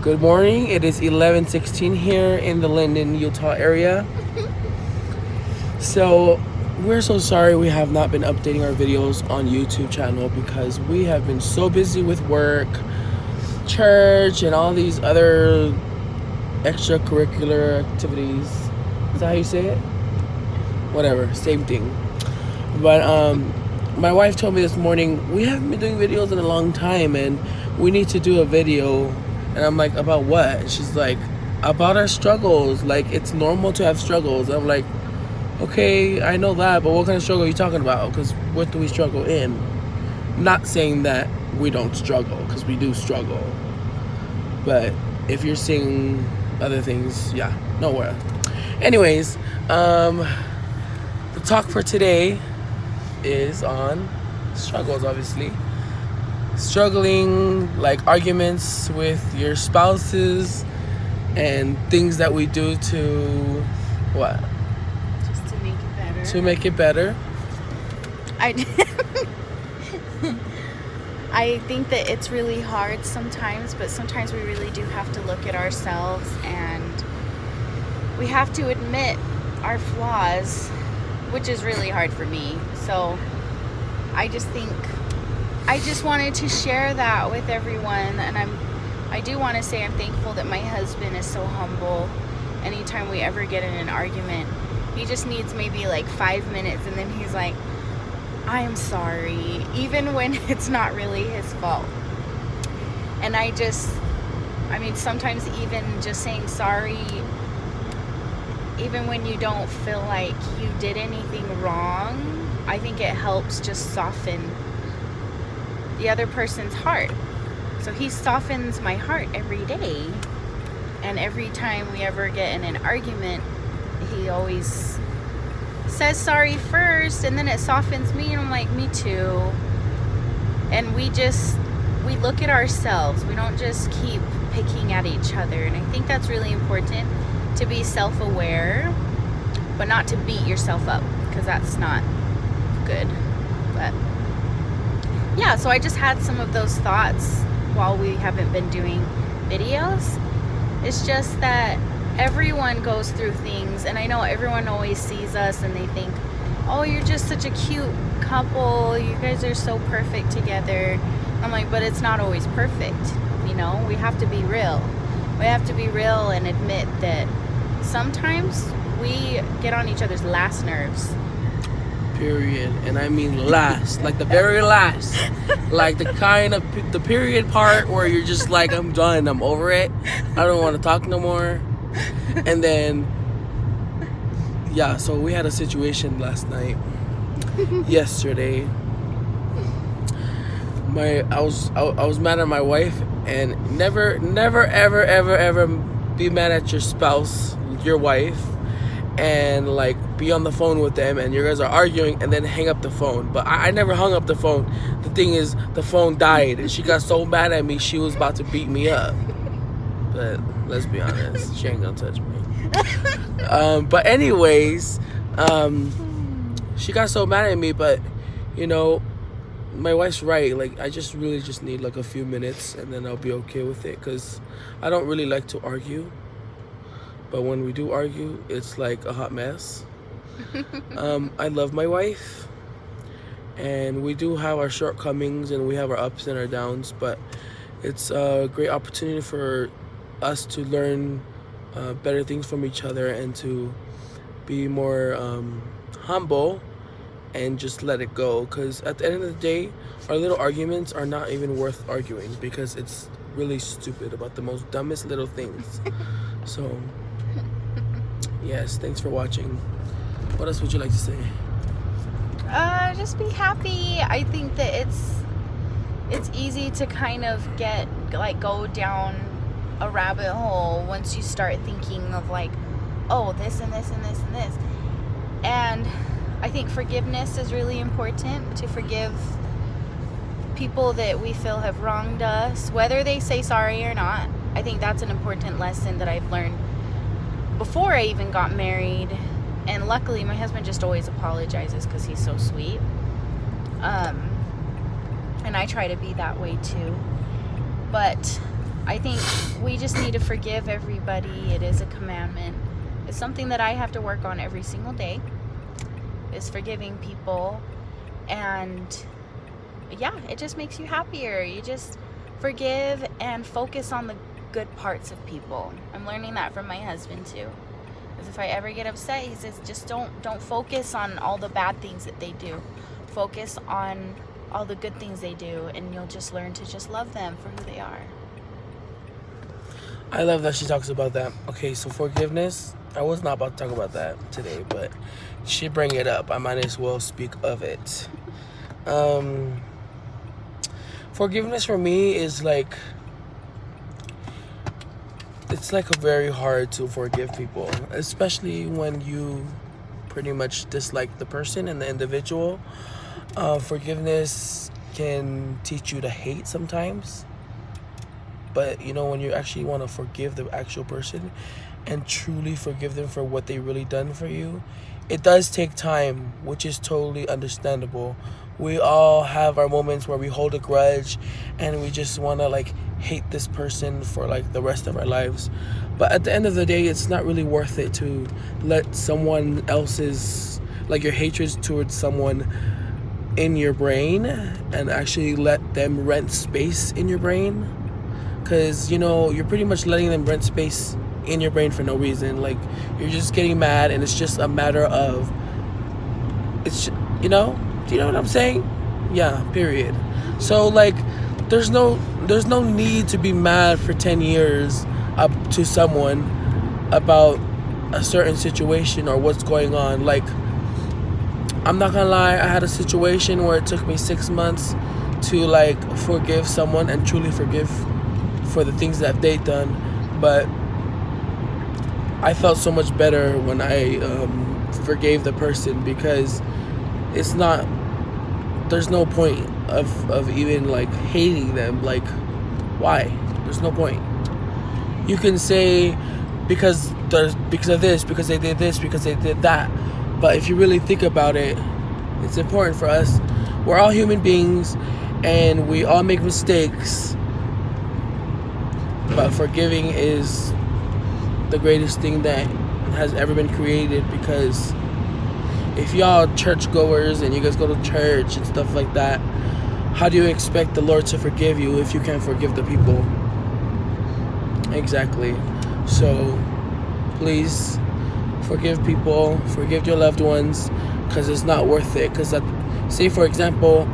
Good morning. It is 11:16 here in the Linden, Utah area. So, we're so sorry we have not been updating our videos on YouTube channel because we have been so busy with work, church, and all these other extracurricular activities. Is that how you say it? Whatever, same thing. But my wife told me this morning, we haven't been doing videos in a long time and we need to do a video. And I'm like, about what? And she's like, about our struggles. Like, it's normal to have struggles. I'm like, okay, I know that, but what kind of struggle are you talking about? Because what do we struggle in? Not saying that we don't struggle, because we do struggle. But if you're seeing other things, yeah, nowhere. Anyways, the talk for today is on struggles, obviously. Struggling, like arguments with your spouses and things that we do to what? Just to make it better. To make it better. I think that it's really hard sometimes, but sometimes we really do have to look at ourselves and we have to admit our flaws, which is really hard for me. So I just wanted to share that with everyone, and I do want to say I'm thankful that my husband is so humble. Anytime we ever get in an argument, he just needs maybe like 5 minutes and then he's like, I'm sorry, even when it's not really his fault. And sometimes even just saying sorry, even when you don't feel like you did anything wrong, I think it helps just soften the other person's heart. So he softens my heart every day, and every time we ever get in an argument, he always says sorry first, and then it softens me, and I'm like, me too. And we look at ourselves. We don't just keep picking at each other. And I think that's really important, to be self-aware, but not to beat yourself up, because that's not good. But yeah, so I just had some of those thoughts while we haven't been doing videos. It's just that everyone goes through things, and I know everyone always sees us and they think, oh, you're just such a cute couple, you guys are so perfect together. I'm like, but it's not always perfect, we have to be real. We have to be real and admit that sometimes we get on each other's last nerves. Period. And I mean last, like the very last, like the kind of the period part where you're just like, I'm done, I'm over it, I don't want to talk no more. And then yeah, so we had a situation last night, yesterday. I was mad at my wife, and never ever be mad at your spouse, your wife, and like be on the phone with them and you guys are arguing and then hang up the phone. But I never hung up the phone. The thing is, the phone died and she got so mad at me she was about to beat me up. But let's be honest, she ain't gonna touch me. But anyways, she got so mad at me, but my wife's right. Like, I really need like a few minutes and then I'll be okay with it, because I don't really like to argue. But when we do argue, it's like a hot mess. I love my wife, and we do have our shortcomings and we have our ups and our downs, but it's a great opportunity for us to learn better things from each other and to be more humble and just let it go. Because at the end of the day, our little arguments are not even worth arguing, because it's really stupid about the most dumbest little things. So yes, thanks for watching. What else would you like to say? Just be happy. I think that it's easy to kind of go down a rabbit hole once you start thinking of like, oh, this and this and this and this. And I think forgiveness is really important, to forgive people that we feel have wronged us, whether they say sorry or not. I think that's an important lesson that I've learned before I even got married. And luckily my husband just always apologizes because he's so sweet. And I try to be that way too. But I think we just need to forgive everybody. It is a commandment. It's something that I have to work on every single day, is forgiving people. And yeah, it just makes you happier. You just forgive and focus on the good parts of people. I'm learning that from my husband too. Because if I ever get upset, he says, just don't focus on all the bad things that they do. Focus on all the good things they do, and you'll just learn to just love them for who they are. I love that she talks about that. Okay, so forgiveness. I was not about to talk about that today, but she bring it up. I might as well speak of it. Forgiveness for me is like, it's like a very hard to forgive people, especially when you pretty much dislike the person and the individual. Forgiveness can teach you to hate sometimes, but you know, when you actually want to forgive the actual person and truly forgive them for what they really done for you, it does take time, which is totally understandable. We all have our moments where we hold a grudge and we just want to like hate this person for like the rest of our lives. But at the end of the day, it's not really worth it to let someone else's, like your hatred towards someone in your brain and actually let them rent space in your brain. Because, you know, you're pretty much letting them rent space in your brain for no reason. Like, you're just getting mad, and it's just a matter of, it's, you know, do you know what I'm saying? Yeah, period. So like, there's no need to be mad for 10 years up to someone about a certain situation or what's going on. Like, I'm not gonna lie, I had a situation where it took me 6 months to like forgive someone and truly forgive for the things that they've done. But I felt so much better when I forgave the person, because it's not, there's no point of even like hating them. Like, why? There's no point. You can say because of this, because they did this, because they did that. But if you really think about it, it's important for us. We're all human beings and we all make mistakes. But forgiving is the greatest thing that has ever been created, because if y'all churchgoers and you guys go to church and stuff like that, how do you expect the Lord to forgive you if you can't forgive the people? Exactly. So please forgive people, forgive your loved ones, because it's not worth it. Because say for example,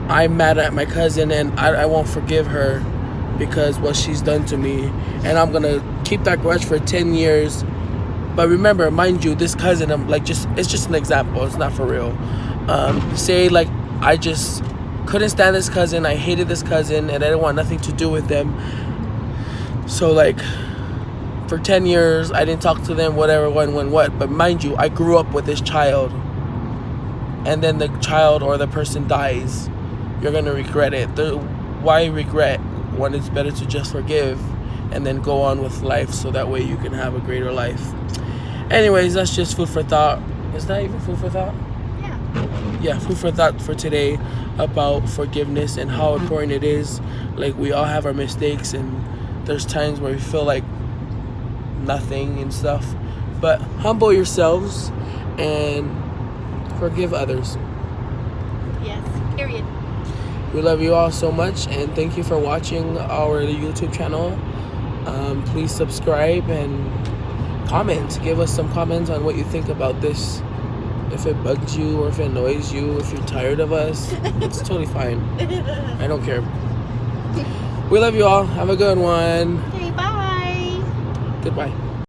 I'm mad at my cousin and I won't forgive her because what she's done to me, and I'm gonna keep that grudge for 10 years. But remember, mind you, this cousin, I'm like, it's just an example, it's not for real. Say like I just couldn't stand this cousin, I hated this cousin, and I didn't want nothing to do with them. So like for 10 years I didn't talk to them, whatever, when what. But mind you, I grew up with this child, and then the child or the person dies. You're gonna regret it. Why regret when it's better to just forgive and then go on with life, so that way you can have a greater life. Anyways, that's just food for thought. Is that even food for thought? Yeah, food for thought for today about forgiveness and how important it is. Like, we all have our mistakes, and there's times where we feel like nothing and stuff. But humble yourselves and forgive others. Yes, period. We love you all so much, and thank you for watching our YouTube channel. Please subscribe and comment. Give us some comments on what you think about this. If it bugs you or if it annoys you, if you're tired of us, it's totally fine. I don't care. We love you all. Have a good one. Okay, bye. Goodbye.